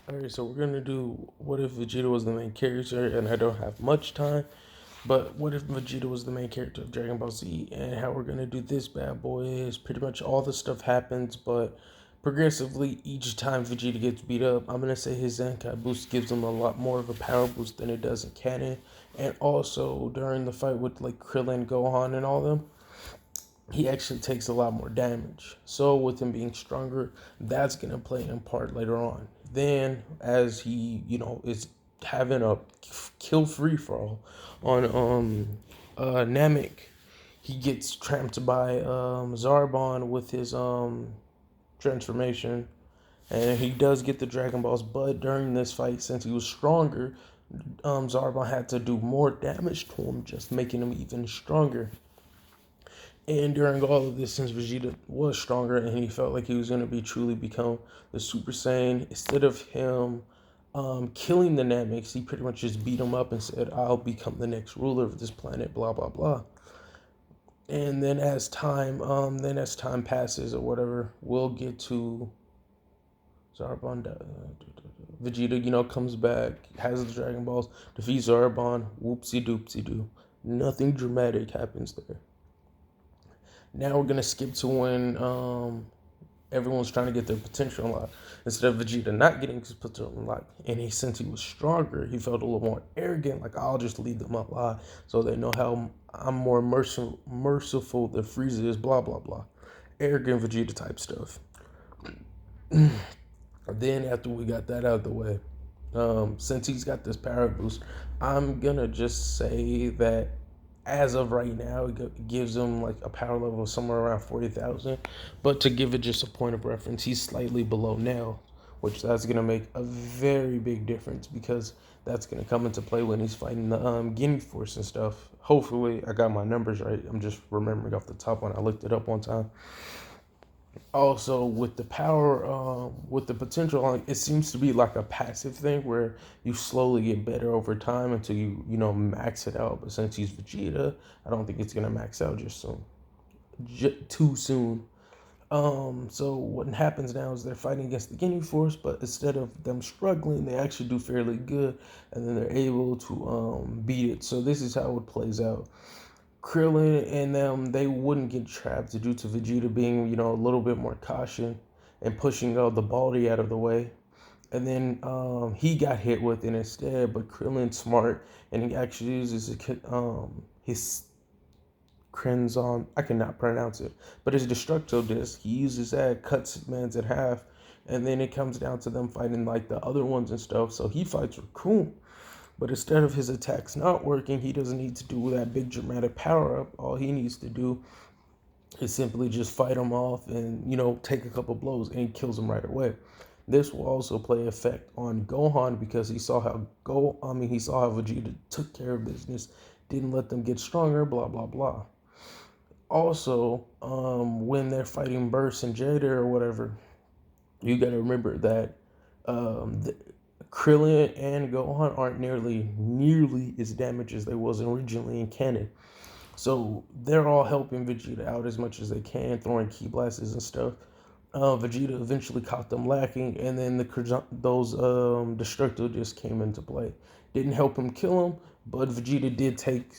Alright, so we're gonna do what if Vegeta was the main character, and I don't have much time, but what if Vegeta was the main character of Dragon Ball Z, and how we're gonna do this bad boy is pretty much all the stuff happens, but progressively each time Vegeta gets beat up, I'm gonna say his Zenkai boost gives him a lot more of a power boost than it does in canon, and also during the fight with like Krillin, Gohan, and all them, he actually takes a lot more damage. So with him being stronger, that's gonna play in part later on. Then as he, is having a kill free for all on Namek, he gets tramped by Zarbon with his transformation. And he does get the Dragon Balls, but during this fight, since he was stronger, Zarbon had to do more damage to him, just making him even stronger. And during all of this, since Vegeta was stronger and he felt like he was going to be truly become the Super Saiyan, instead of him killing the Namex, he pretty much just beat him up and said, "I'll become the next ruler of this planet." Blah blah blah. And then as time passes or whatever, we'll get to Zarbon. Vegeta, comes back, has the Dragon Balls, defeats Zarbon. Whoopsie doopsie doo. Nothing dramatic happens there. Now we're gonna skip to when everyone's trying to get their potential unlocked. Instead of Vegeta not getting his potential unlocked, and since he was stronger, he felt a little more arrogant. Like, I'll just lead them up lot so they know how I'm more merciful than Frieza is. Blah blah blah. Arrogant Vegeta type stuff. Then after we got that out of the way, since he's got this power boost, I'm gonna just say that as of right now, it gives him like a power level of somewhere around 40,000. But to give it just a point of reference, he's slightly below now, which that's gonna make a very big difference because that's gonna come into play when he's fighting the Guinea Force and stuff. Hopefully, I got my numbers right. I'm just remembering off the top when I looked it up one time. Also with the power, with the potential, like, it seems to be like a passive thing where you slowly get better over time until you max it out. But since he's Vegeta, I don't think it's gonna max out just soon, too soon. So what happens now is they're fighting against the Guinea Force, but instead of them struggling, they actually do fairly good, and then they're able to beat it. So this is how it plays out. Krillin and them, they wouldn't get trapped due to Vegeta being, a little bit more caution and pushing the Baldy out of the way. And then he got hit with it instead, but Krillin's smart and he actually uses his Krenzon. I cannot pronounce it, but his Destructo Disc. He uses that, cuts man's in half, and then it comes down to them fighting like the other ones and stuff. So he fights Raccoon. But instead of his attacks not working, he doesn't need to do that big dramatic power up. All he needs to do is simply just fight him off and, take a couple blows and he kills him right away. This will also play effect on Gohan because he saw how Vegeta took care of business, didn't let them get stronger, blah blah blah. Also, when they're fighting Burst and Jada or whatever, you got to remember that Krillin and Gohan aren't nearly as damaged as they was originally in canon. So they're all helping Vegeta out as much as they can, throwing ki blasts and stuff. Vegeta eventually caught them lacking, and then those Destructo just came into play. Didn't help him kill him, but Vegeta did take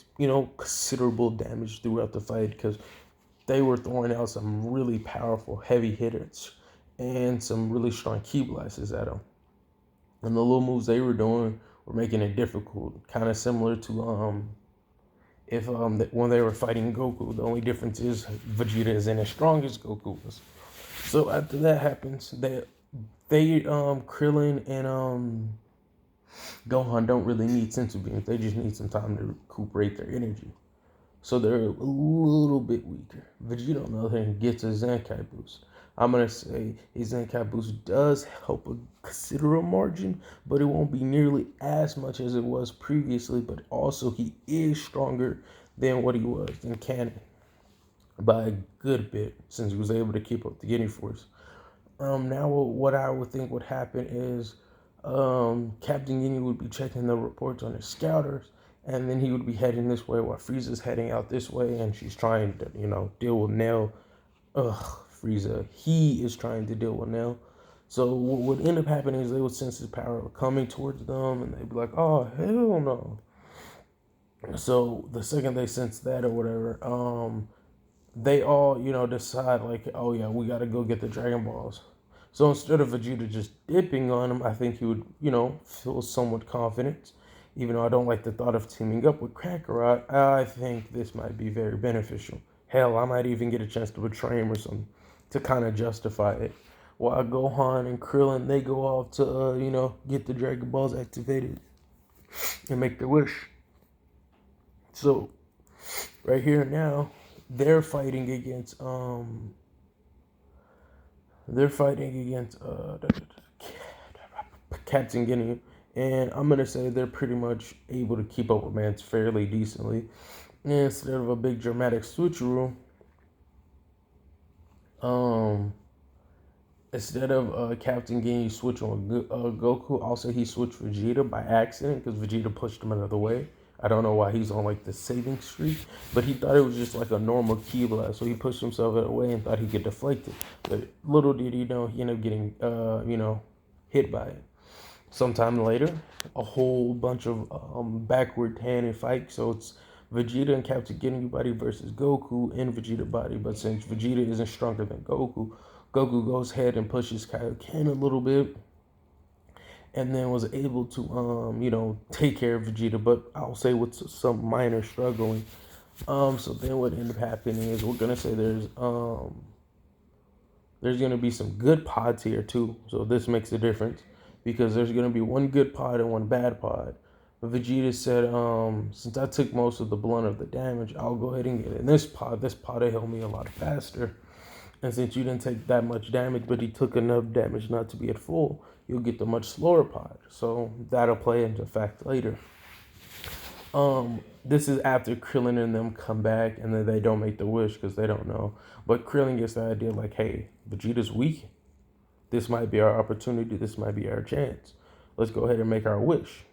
considerable damage throughout the fight because they were throwing out some really powerful heavy hitters and some really strong ki blasts at him. And the little moves they were doing were making it difficult, kind of similar to if when they were fighting Goku. The only difference is Vegeta isn't as strong as Goku was. So after that happens, they Krillin and Gohan don't really need sensu beans. They just need some time to recuperate their energy. So they're a little bit weaker. Vegeta, on the other hand, gets a Zenkai boost. I'm going to say his Zenkai boost does help a considerable margin, but it won't be nearly as much as it was previously. But also, he is stronger than what he was in canon by a good bit since he was able to keep up the Guinea Force. Now, what I would think would happen is Captain Ginyu would be checking the reports on his scouters, and then he would be heading this way while Frieza's heading out this way, and she's trying to, deal with Nail. Frieza, he is trying to deal with Nail. So what would end up happening is they would sense his power coming towards them, and they'd be like, "Oh hell no!" So the second they sense that or whatever, they all decide like, "Oh yeah, we got to go get the Dragon Balls." So instead of Vegeta just dipping on him, I think he would feel somewhat confident. Even though I don't like the thought of teaming up with Kakarot, I think this might be very beneficial. Hell, I might even get a chance to betray him or something to kind of justify it. While Gohan and Krillin, they go off to, get the Dragon Balls activated and make their wish. So, right here and now, they're fighting against, Captain Guinea. And I'm going to say they're pretty much able to keep up with Mans fairly decently. And instead of a big dramatic switcheroo, um, instead of Captain Ginyu switch on Goku, also he switched Vegeta by accident because Vegeta pushed him out of the way. I don't know why he's on like the saving streak, but he thought it was just like a normal ki blast, so he pushed himself out of the way and thought he could deflect it. But little did he know, he ended up getting hit by it. Sometime later, a whole bunch of backward tandem fight. So it's Vegeta and Captain Ginyu body versus Goku and Vegeta body. But since Vegeta isn't stronger than Goku, Goku goes ahead and pushes Kaioken a little bit, and then was able to take care of Vegeta. But I'll say with some minor struggling. So then what ended up happening is we're gonna say there's gonna be some good pods here too. So this makes a difference because there's gonna be one good pod and one bad pod. But Vegeta said, since I took most of the blunt of the damage, I'll go ahead and get in this pod. This pod will help me a lot faster. And since you didn't take that much damage, but he took enough damage not to be at full, you'll get the much slower pod. So that'll play into effect later. This is after Krillin and them come back, and then they don't make the wish because they don't know. But Krillin gets the idea like, hey, Vegeta's weak. This might be our opportunity. This might be our chance. Let's go ahead and make our wish.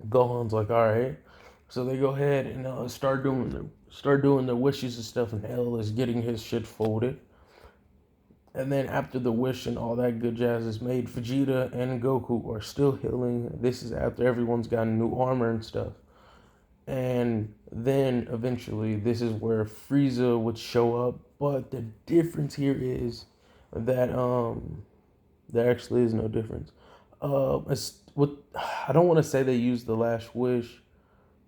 Gohan's like, all right. So they go ahead and start doing the wishes and stuff, and L is getting his shit folded. And then after the wish and all that good jazz is made, Vegeta and Goku are still healing. This is after everyone's gotten new armor and stuff. And then eventually, this is where Frieza would show up. But the difference here is that there actually is no difference. I don't want to say they used the last wish,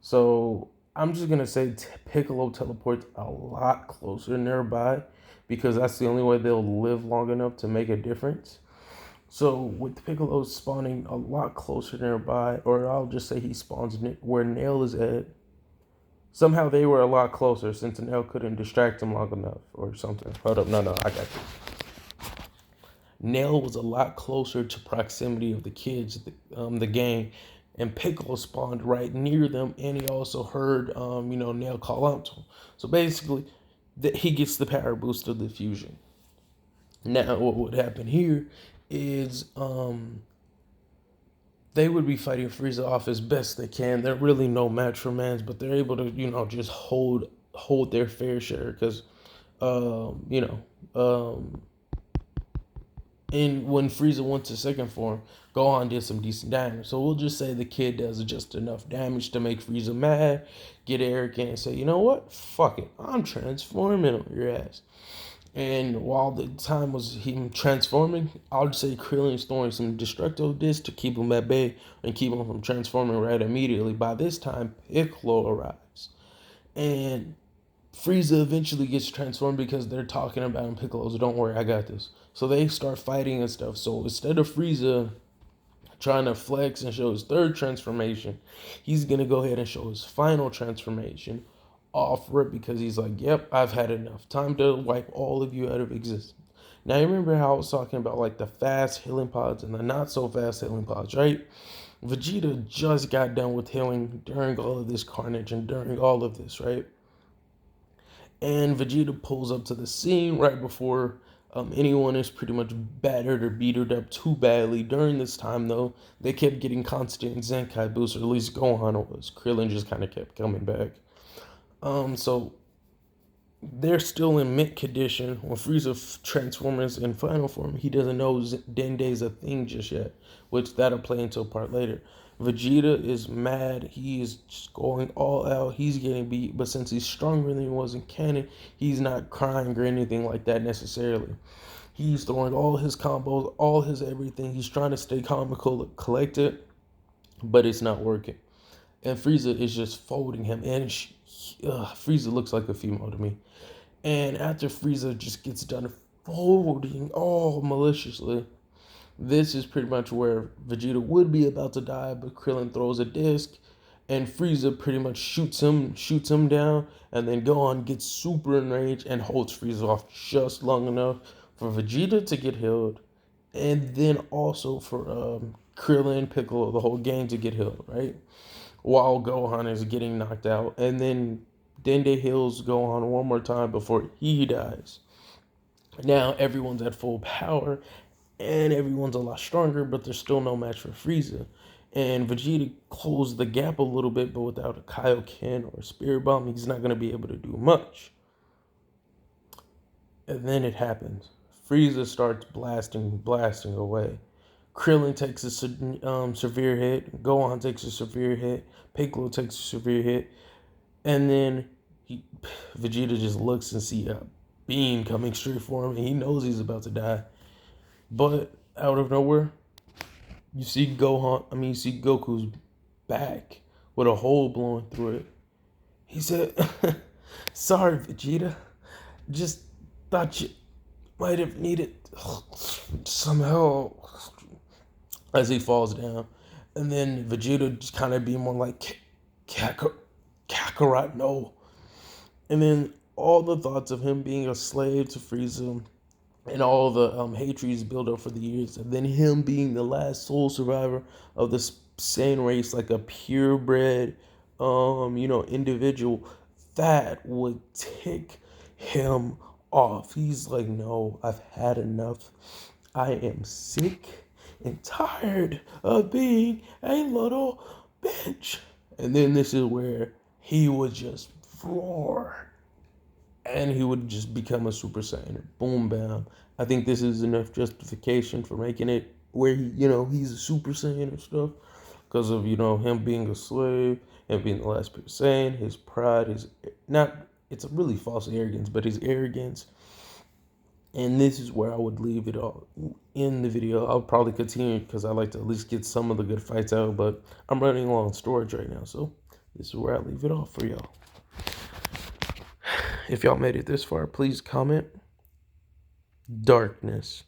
so I'm just gonna say Piccolo teleports a lot closer nearby because that's the only way they'll live long enough to make a difference. So with Piccolo spawning a lot closer nearby, or I'll just say he spawns where Nail is at. Somehow they were a lot closer since Nail couldn't distract him long enough or something. Hold up, no, I got this. Nail was a lot closer to proximity of the kids, the gang, and Piccolo spawned right near them, and he also heard, Nail call out to him. So basically, he gets the power boost of the fusion. Now, what would happen here is they would be fighting Frieza off as best they can. They're really no match for Mans, but they're able to, just hold their fair share because, and when Frieza went to second form, Gohan did some decent damage. So we'll just say the kid does just enough damage to make Frieza mad, get arrogant, and say, you know what? Fuck it. I'm transforming on your ass. And while the time was him transforming, I'll just say Krillin's throwing some destructo discs to keep him at bay and keep him from transforming right immediately. By this time, Piccolo arrives. And Frieza eventually gets transformed because they're talking about him. Piccolo's, don't worry, I got this. So they start fighting and stuff. So instead of Frieza trying to flex and show his third transformation, he's going to go ahead and show his final transformation off rip because he's like, yep, I've had enough. Time to wipe all of you out of existence. Now, you remember how I was talking about like the fast healing pods and the not so fast healing pods, right? Vegeta just got done with healing during all of this carnage and during all of this, right? And Vegeta pulls up to the scene right before anyone is pretty much battered or beatered up too badly. During this time, though, they kept getting constant Zenkai boosts, or at least Gohan was. Krillin just kind of kept coming back. So they're still in mint condition. When Frieza transforms in final form, he doesn't know Dende's a thing just yet, which that'll play into a part later. Vegeta is mad. He is just going all out. He's getting beat, but since he's stronger than he was in canon, he's not crying or anything like that necessarily. He's throwing all his combos, all his everything. He's trying to stay comical, collected, but it's not working. And Frieza is just folding him. And Frieza looks like a female to me. And after Frieza just gets done folding all maliciously, this is pretty much where Vegeta would be about to die, but Krillin throws a disc, and Frieza pretty much shoots him down, and then Gohan gets super enraged and holds Frieza off just long enough for Vegeta to get healed, and then also for Krillin, Piccolo, the whole gang to get healed, right? While Gohan is getting knocked out, and then Dende heals Gohan one more time before he dies. Now everyone's at full power, and everyone's a lot stronger, but there's still no match for Frieza. And Vegeta closed the gap a little bit, but without a Kaioken or a Spirit Bomb, he's not going to be able to do much. And then it happens. Frieza starts blasting away. Krillin takes a severe hit. Gohan takes a severe hit. Piccolo takes a severe hit. And then Vegeta just looks and sees a beam coming straight for him, and he knows he's about to die. But out of nowhere, you see Goku's back with a hole blowing through it. He said, "Sorry, Vegeta. Just thought you might have needed some help." As he falls down, and then Vegeta just kind of being more like, Kakarot, no. And then all the thoughts of him being a slave to Frieza and all the hatred he's built up for the years, and then him being the last sole survivor of the Saiyan race, like a purebred, individual, that would tick him off. He's like, no, I've had enough. I am sick and tired of being a little bitch. And then this is where he would just roar, and he would just become a Super Saiyan. Boom, bam. I think this is enough justification for making it where he's a Super Saiyan and stuff, because of him being a slave and being the last Super Saiyan, his pride, his not it's a really false arrogance, but his arrogance. And this is where I would leave it all in the video. I'll probably continue because I like to at least get some of the good fights out, but I'm running low on storage right now, so this is where I leave it off for y'all. If y'all made it this far, please comment darkness.